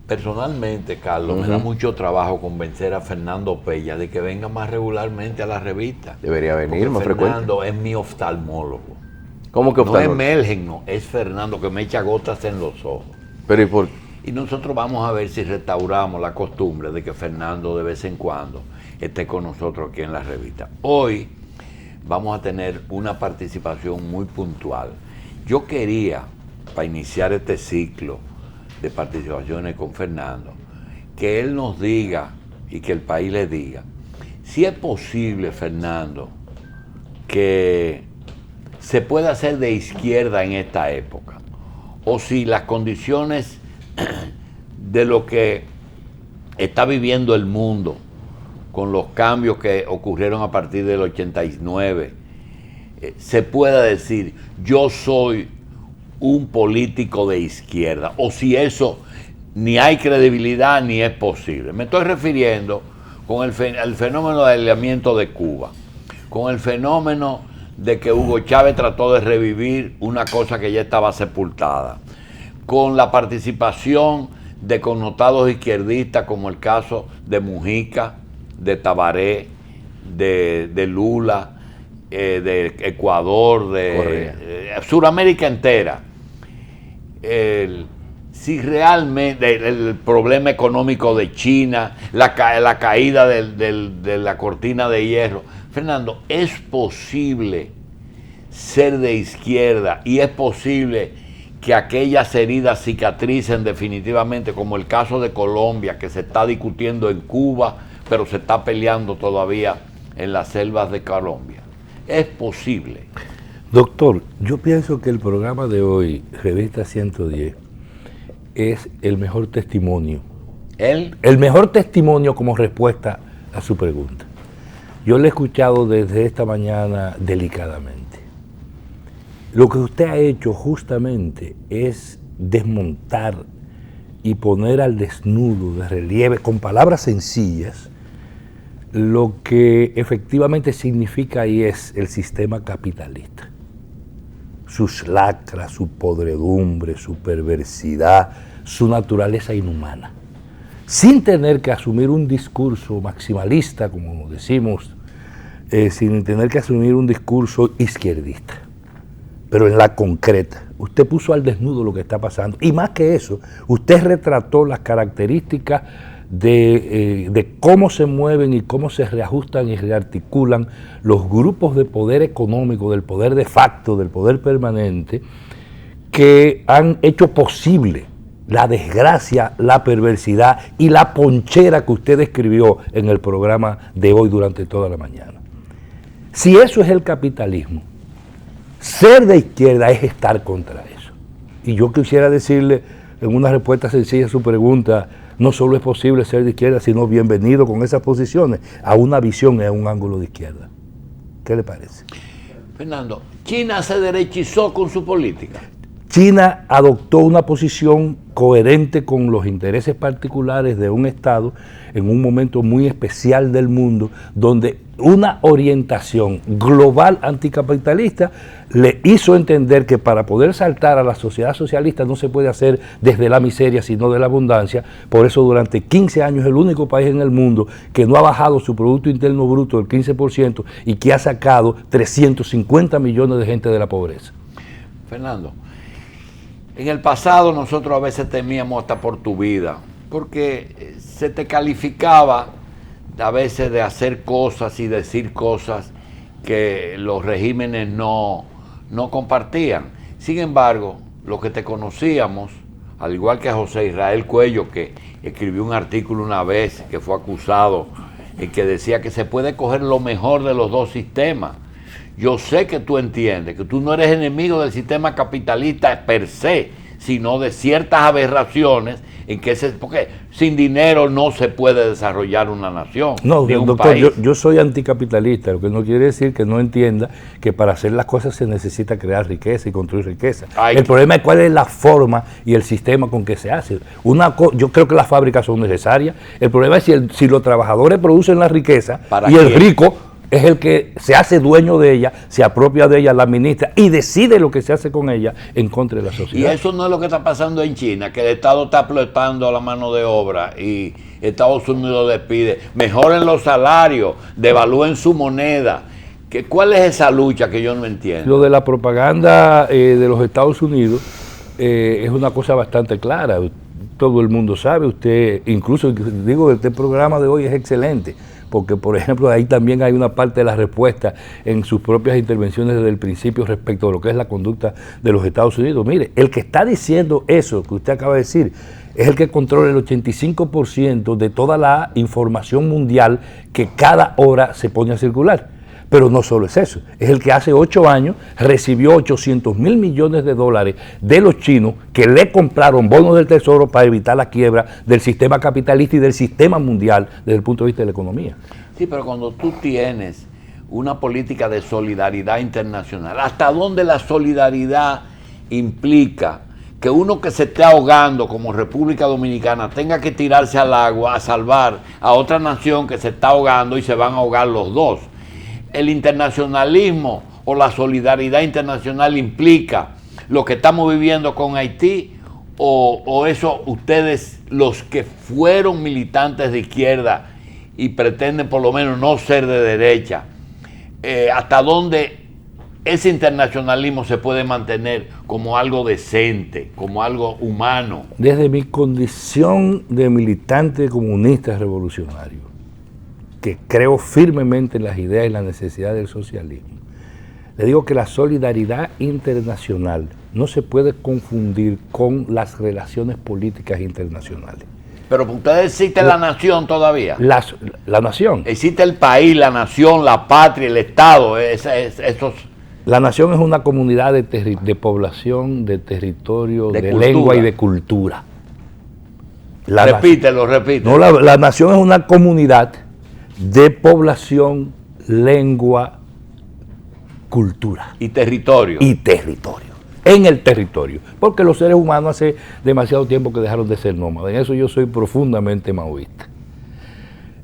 Personalmente, Carlos, me da mucho trabajo convencer a Fernando Pella de que venga más regularmente a la revista. Debería venir más frecuente. Fernando es mi oftalmólogo. ¿Cómo que oftalmólogo? No es Melgen, no, es Fernando que me echa gotas en los ojos. Pero ¿y por qué? Y nosotros vamos a ver si restauramos la costumbre de que Fernando de vez en cuando esté con nosotros aquí en la revista. Hoy vamos a tener una participación muy puntual. Yo quería, para iniciar este ciclo de participaciones con Fernando, que él nos diga y que el país le diga si es posible, Fernando, que se pueda hacer de izquierda en esta época, o si las condiciones de lo que está viviendo el mundo con los cambios que ocurrieron a partir del 89, se pueda decir yo soy un político de izquierda, o si eso ni hay credibilidad ni es posible. Me estoy refiriendo con el fenómeno del aislamiento de Cuba, con el fenómeno de que Hugo Chávez trató de revivir una cosa que ya estaba sepultada, con la participación de connotados izquierdistas como el caso de Mujica, de Tabaré, de Lula, de Ecuador, de Sudamérica entera. Si realmente el problema económico de China, la caída de la cortina de hierro. Fernando, es posible ser de izquierda y es posible que aquellas heridas cicatricen definitivamente, como el caso de Colombia, que se está discutiendo en Cuba, pero se está peleando todavía en las selvas de Colombia. Es posible. Doctor, yo pienso que el programa de hoy, Revista 110, es el mejor testimonio. El mejor testimonio como respuesta a su pregunta. Yo le he escuchado desde esta mañana delicadamente. Lo que usted ha hecho justamente es desmontar y poner al desnudo, de relieve, con palabras sencillas, lo que efectivamente significa y es el sistema capitalista. Sus lacras, su podredumbre, su perversidad, su naturaleza inhumana. Sin tener que asumir un discurso maximalista, como decimos, sin tener que asumir un discurso izquierdista. Pero en la concreta, usted puso al desnudo lo que está pasando. Y más que eso, usted retrató las características de cómo se mueven y cómo se reajustan y rearticulan los grupos de poder económico, del poder de facto, del poder permanente, que han hecho posible la desgracia, la perversidad y la ponchera que usted describió en el programa de hoy durante toda la mañana. Si eso es el capitalismo, ser de izquierda es estar contra eso. Y yo quisiera decirle en una respuesta sencilla a su pregunta, no solo es posible ser de izquierda, sino bienvenido con esas posiciones a una visión y a un ángulo de izquierda. ¿Qué le parece? Fernando, China se derechizó con su política. China adoptó una posición coherente con los intereses particulares de un Estado en un momento muy especial del mundo, donde una orientación global anticapitalista le hizo entender que para poder saltar a la sociedad socialista no se puede hacer desde la miseria, sino de la abundancia. Por eso durante 15 años es el único país en el mundo que no ha bajado su Producto Interno Bruto del 15% y que ha sacado 350 millones de gente de la pobreza. Fernando, en el pasado nosotros a veces temíamos hasta por tu vida, porque se te calificaba a veces de hacer cosas y decir cosas que los regímenes no compartían. Sin embargo, los que te conocíamos, al igual que a José Israel Cuello, que escribió un artículo una vez que fue acusado y que decía que se puede coger lo mejor de los dos sistemas. Yo sé que tú entiendes que tú no eres enemigo del sistema capitalista per se, sino de ciertas aberraciones en que porque sin dinero no se puede desarrollar una nación. No, ni un doctor, país. yo soy anticapitalista, lo que no quiere decir que no entienda que para hacer las cosas se necesita crear riqueza y construir riqueza. El problema es cuál es la forma y el sistema con que se hace. Yo creo que las fábricas son necesarias. El problema es si los trabajadores producen la riqueza y el rico es el que se hace dueño de ella, se apropia de ella, la administra y decide lo que se hace con ella en contra de la sociedad. Y eso no es lo que está pasando en China, que el Estado está explotando la mano de obra y Estados Unidos despide. Mejoren los salarios, devalúen su moneda. ¿Cuál es esa lucha que yo no entiendo? Lo de la propaganda de los Estados Unidos es una cosa bastante clara. Todo el mundo sabe, usted, incluso digo, este programa de hoy es excelente, porque por ejemplo ahí también hay una parte de la respuesta en sus propias intervenciones desde el principio respecto a lo que es la conducta de los Estados Unidos. Mire, el que está diciendo eso que usted acaba de decir es el que controla el 85% de toda la información mundial que cada hora se pone a circular. Pero no solo es eso, es el que hace 8 años recibió 800.000 millones de dólares de los chinos que le compraron bonos del tesoro para evitar la quiebra del sistema capitalista y del sistema mundial desde el punto de vista de la economía. Sí, pero cuando tú tienes una política de solidaridad internacional, ¿hasta dónde la solidaridad implica que uno que se esté ahogando como República Dominicana tenga que tirarse al agua a salvar a otra nación que se está ahogando y se van a ahogar los dos? El internacionalismo o la solidaridad internacional implica lo que estamos viviendo con Haití, o eso ustedes, los que fueron militantes de izquierda y pretenden por lo menos no ser de derecha, hasta dónde ese internacionalismo se puede mantener como algo decente, como algo humano. Desde mi condición de militante comunista revolucionario, que creo firmemente en las ideas y la necesidad del socialismo, le digo que la solidaridad internacional no se puede confundir con las relaciones políticas internacionales. Pero para ustedes existe la nación todavía. La nación. Existe el país, la nación, la patria, el Estado. Esos. La nación es una comunidad de población, de territorio, de lengua y de cultura. Repítelo. No, la nación es una comunidad de población, lengua, cultura. Y territorio. En el territorio. Porque los seres humanos hace demasiado tiempo que dejaron de ser nómadas. En eso yo soy profundamente maoísta.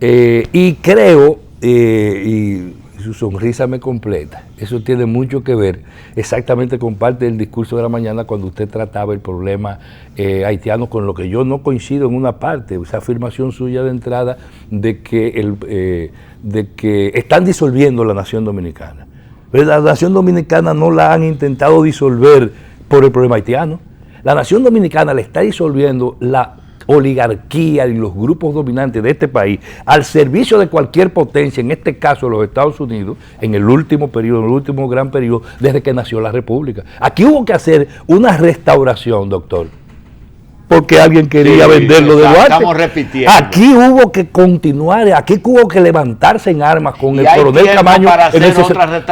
Y creo, y su sonrisa me completa, eso tiene mucho que ver exactamente con parte del discurso de la mañana cuando usted trataba el problema haitiano, con lo que yo no coincido en una parte, esa afirmación suya de entrada de que están disolviendo la nación dominicana. Pero la nación dominicana no la han intentado disolver por el problema haitiano. La nación dominicana le está disolviendo la oligarquía y los grupos dominantes de este país al servicio de cualquier potencia, en este caso los Estados Unidos, en el último periodo, en el último gran periodo, desde que nació la República. Aquí hubo que hacer una restauración, doctor, porque alguien quería venderlo de Duarte. Estamos repitiendo. Aquí hubo que continuar, aquí hubo que levantarse en armas con el coronel Camaño,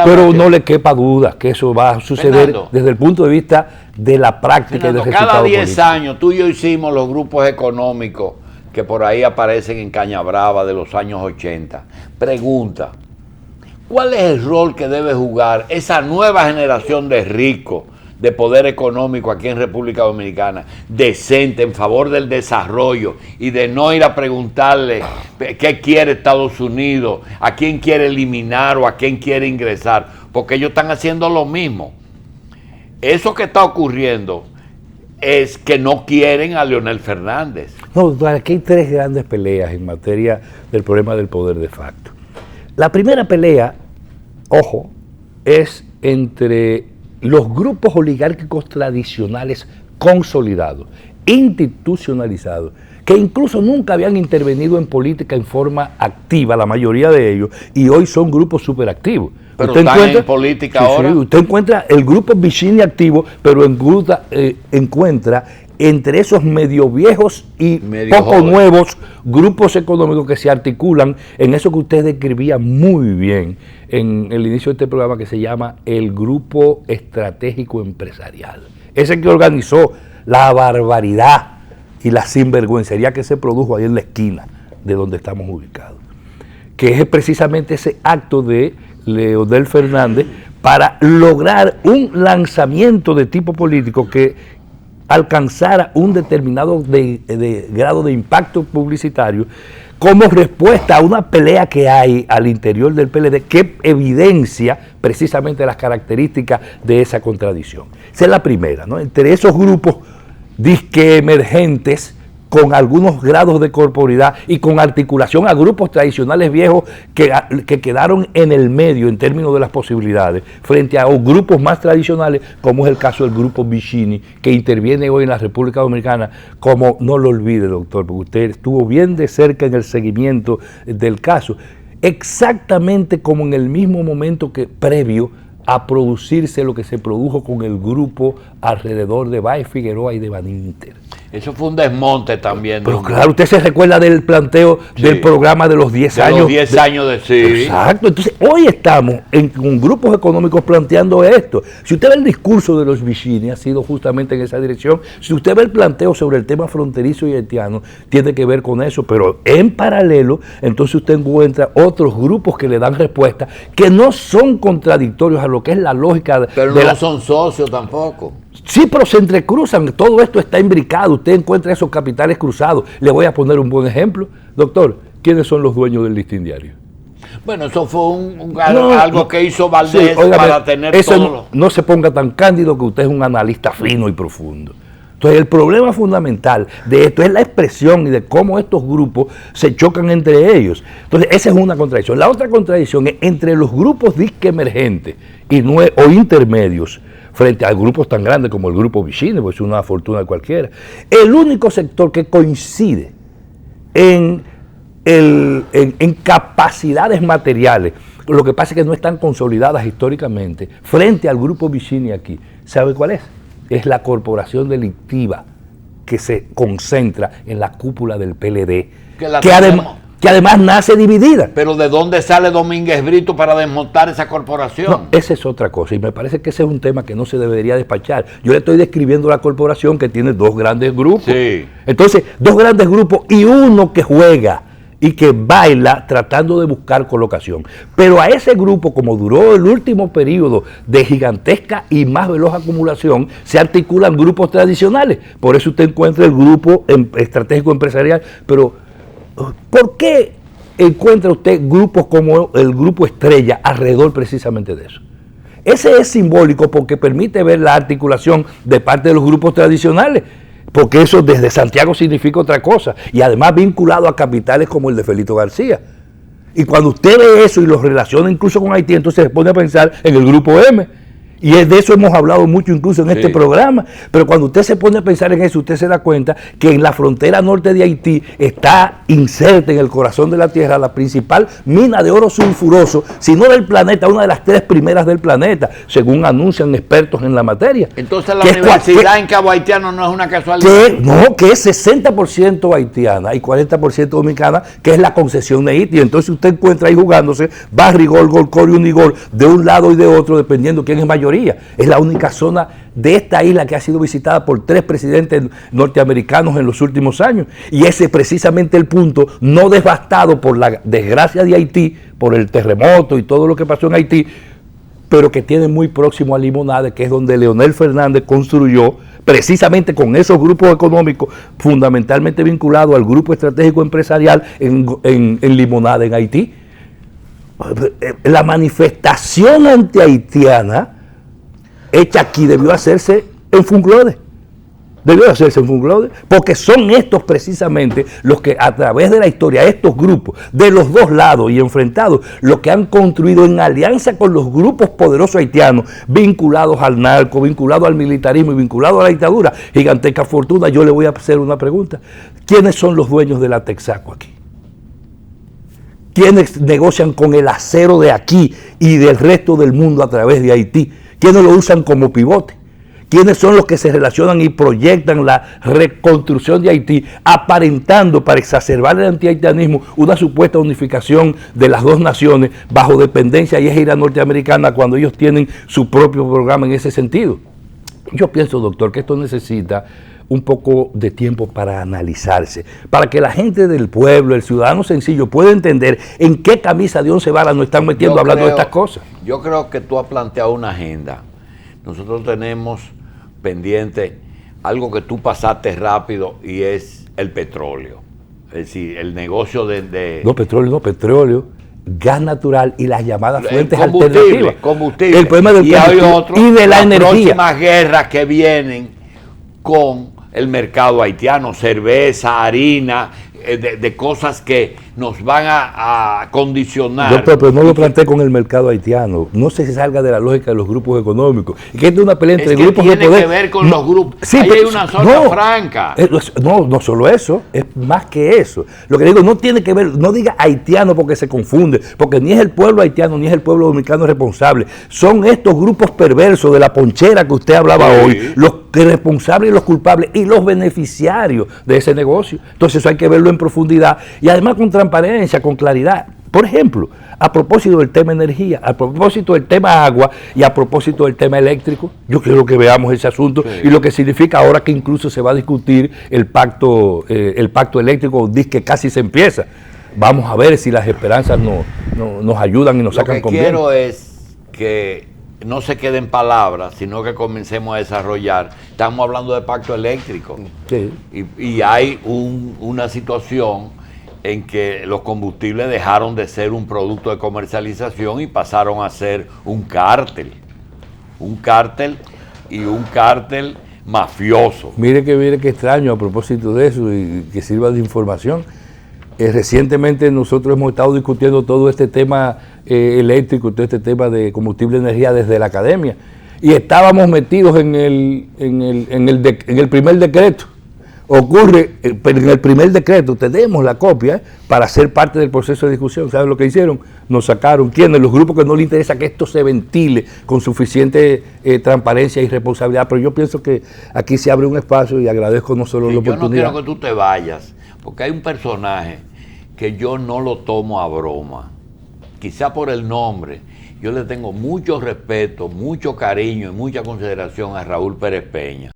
pero no le quepa duda que eso va a suceder, Fernando, desde el punto de vista de la práctica, Fernando, y del resultado cada 10 político. años tú y yo hicimos los grupos económicos que por ahí aparecen en Cañabrava de los años 80. Pregunta, ¿cuál es el rol que debe jugar esa nueva generación de ricos, de poder económico aquí en República Dominicana, decente, en favor del desarrollo y de no ir a preguntarle qué quiere Estados Unidos, a quién quiere eliminar o a quién quiere ingresar? Porque ellos están haciendo lo mismo. Eso que está ocurriendo es que no quieren a Leonel Fernández. No, aquí hay 3 grandes peleas en materia del problema del poder de facto. La primera pelea, ojo, es entre los grupos oligárquicos tradicionales consolidados, institucionalizados, que incluso nunca habían intervenido en política en forma activa, la mayoría de ellos, y hoy son grupos superactivos. Pero están en política ahora. Sí, usted encuentra el grupo Vicini activo, pero encuentra entre esos medio viejos y poco nuevos grupos económicos que se articulan en eso que usted describía muy bien en el inicio de este programa, que se llama el Grupo Estratégico Empresarial. Ese que organizó la barbaridad y la sinvergüencería que se produjo ahí en la esquina de donde estamos ubicados, que es precisamente ese acto de Leonel Fernández para lograr un lanzamiento de tipo político que alcanzara un determinado grado de impacto publicitario como respuesta a una pelea que hay al interior del PLD que evidencia precisamente las características de esa contradicción. Esa es la primera, ¿no? Entre esos grupos disque emergentes con algunos grados de corporidad y con articulación a grupos tradicionales viejos que quedaron en el medio en términos de las posibilidades, frente a grupos más tradicionales, como es el caso del grupo Vicini, que interviene hoy en la República Dominicana, como no lo olvide, doctor, porque usted estuvo bien de cerca en el seguimiento del caso, exactamente como en el mismo momento que previo a producirse lo que se produjo con el grupo alrededor de Báez Figueroa y de Van Inter. Eso fue un desmonte también. Pero claro, usted se recuerda del planteo del programa de los 10 años. Los 10 años de sí. Exacto. Entonces, hoy estamos con grupos económicos planteando esto. Si usted ve el discurso de los Vicini, ha sido justamente en esa dirección. Si usted ve el planteo sobre el tema fronterizo y haitiano, tiene que ver con eso. Pero en paralelo, entonces usted encuentra otros grupos que le dan respuesta que no son contradictorios a lo que es la lógica. Pero no son socios tampoco. Sí, pero se entrecruzan, todo esto está imbricado, usted encuentra esos capitales cruzados. Le voy a poner un buen ejemplo. Doctor, ¿quiénes son los dueños del Listín Diario? Bueno, eso fue algo que hizo Valdés, sí, óigame, para tener todo. No se ponga tan cándido, que usted es un analista fino y profundo. Entonces, el problema fundamental de esto es la expresión y de cómo estos grupos se chocan entre ellos. Entonces, esa es una contradicción. La otra contradicción es entre los grupos disque emergentes o intermedios, frente a grupos tan grandes como el grupo Vicini, pues es una fortuna cualquiera. El único sector que coincide en capacidades materiales, lo que pasa es que no están consolidadas históricamente, frente al grupo Vicini aquí, ¿sabe cuál es? Es la corporación delictiva que se concentra en la cúpula del PLD, que además nace dividida. Pero ¿de dónde sale Domínguez Brito para desmontar esa corporación? No, esa es otra cosa, y me parece que ese es un tema que no se debería despachar. Yo le estoy describiendo la corporación que tiene dos grandes grupos. Sí. Entonces, dos grandes grupos y uno que juega y que baila tratando de buscar colocación. Pero a ese grupo, como duró el último periodo de gigantesca y más veloz acumulación, se articulan grupos tradicionales. Por eso usted encuentra el grupo estratégico empresarial, pero ¿por qué encuentra usted grupos como el Grupo Estrella alrededor precisamente de eso? Ese es simbólico porque permite ver la articulación de parte de los grupos tradicionales, porque eso desde Santiago significa otra cosa, y además vinculado a capitales como el de Felito García. Y cuando usted ve eso y lo relaciona incluso con Haití, entonces se pone a pensar en el Grupo M. Y de eso hemos hablado mucho incluso en este programa, pero cuando usted se pone a pensar en eso, usted se da cuenta que en la frontera norte de Haití está inserta en el corazón de la tierra la principal mina de oro sulfuroso, si no del planeta, una de las 3 primeras del planeta, según anuncian expertos en la materia. Entonces la universidad en Cabo Haitiano no es una casualidad. Que es 60% haitiana y 40% dominicana, que es la concesión de Haití. Entonces usted encuentra ahí jugándose Barrigol, Golcor y Unigol de un lado y de otro, dependiendo quién es mayoría. Es la única zona de esta isla que ha sido visitada por 3 presidentes norteamericanos en los últimos años. Y ese es precisamente el punto, no devastado por la desgracia de Haití, por el terremoto y todo lo que pasó en Haití, pero que tiene muy próximo a Limonade, que es donde Leonel Fernández construyó, precisamente con esos grupos económicos, fundamentalmente vinculados al grupo estratégico empresarial en Limonade, en Haití. La manifestación antihaitiana hecha aquí debió hacerse en Funglode. Porque son estos precisamente los que a través de la historia, estos grupos de los dos lados y enfrentados, los que han construido en alianza con los grupos poderosos haitianos, vinculados al narco, vinculados al militarismo y vinculados a la dictadura, gigantesca fortuna. Yo le voy a hacer una pregunta. ¿Quiénes son los dueños de la Texaco aquí? ¿Quiénes negocian con el acero de aquí y del resto del mundo a través de Haití? ¿Quiénes lo usan como pivote? ¿Quiénes son los que se relacionan y proyectan la reconstrucción de Haití, aparentando para exacerbar el antihaitianismo una supuesta unificación de las dos naciones bajo dependencia y égida norteamericana cuando ellos tienen su propio programa en ese sentido? Yo pienso, doctor, que esto necesita un poco de tiempo para analizarse, para que la gente del pueblo, el ciudadano sencillo, pueda entender en qué camisa de 11 varas nos están metiendo hablando de estas cosas. Yo creo que tú has planteado una agenda. Nosotros tenemos pendiente algo que tú pasaste rápido y es el petróleo. Es decir, el negocio de No, petróleo, gas natural y las llamadas fuentes combustible, alternativas. Combustible. El problema del combustible y de la energía. Las próximas guerras que vienen con el mercado haitiano, cerveza, harina, de cosas que nos van a condicionar. Doctor, pero no lo planteé con el mercado haitiano. No se salga de la lógica de los grupos económicos. Y que es una pelea entre grupos de poder. Tiene que ver con los grupos. Sí, ahí pero, hay una zona franca. No solo eso, es más que eso. Lo que digo, no tiene que ver, no diga haitiano porque se confunde, porque ni es el pueblo haitiano ni es el pueblo dominicano responsable. Son estos grupos perversos de la ponchera que usted hablaba hoy, los responsables y los culpables y los beneficiarios de ese negocio. Entonces eso hay que verlo en profundidad y además con transparencia, con claridad. Por ejemplo, a propósito del tema energía, a propósito del tema agua y a propósito del tema eléctrico, yo quiero que veamos ese asunto y lo que significa ahora que incluso se va a discutir el pacto eléctrico, que casi se empieza. Vamos a ver si las esperanzas nos ayudan y nos sacan con bien. Lo que quiero es que no se quede en palabras, sino que comencemos a desarrollar. Estamos hablando de pacto eléctrico. Sí. Y hay una situación en que los combustibles dejaron de ser un producto de comercialización y pasaron a ser un cártel. Un cártel y un cártel mafioso. Mire que extraño a propósito de eso y que sirva de información. Recientemente nosotros hemos estado discutiendo todo este tema eléctrico, todo este tema de combustible de energía desde la academia y estábamos metidos en el primer decreto. Ocurre, en el primer decreto tenemos la copia para ser parte del proceso de discusión. ¿Saben lo que hicieron? Nos sacaron. ¿Quiénes? Los grupos que no les interesa que esto se ventile con suficiente transparencia y responsabilidad. Pero yo pienso que aquí se abre un espacio y agradezco no solo la oportunidad. Yo no quiero que tú te vayas, porque hay un personaje que yo no lo tomo a broma. Quizá por el nombre. Yo le tengo mucho respeto, mucho cariño y mucha consideración a Raúl Pérez Peña.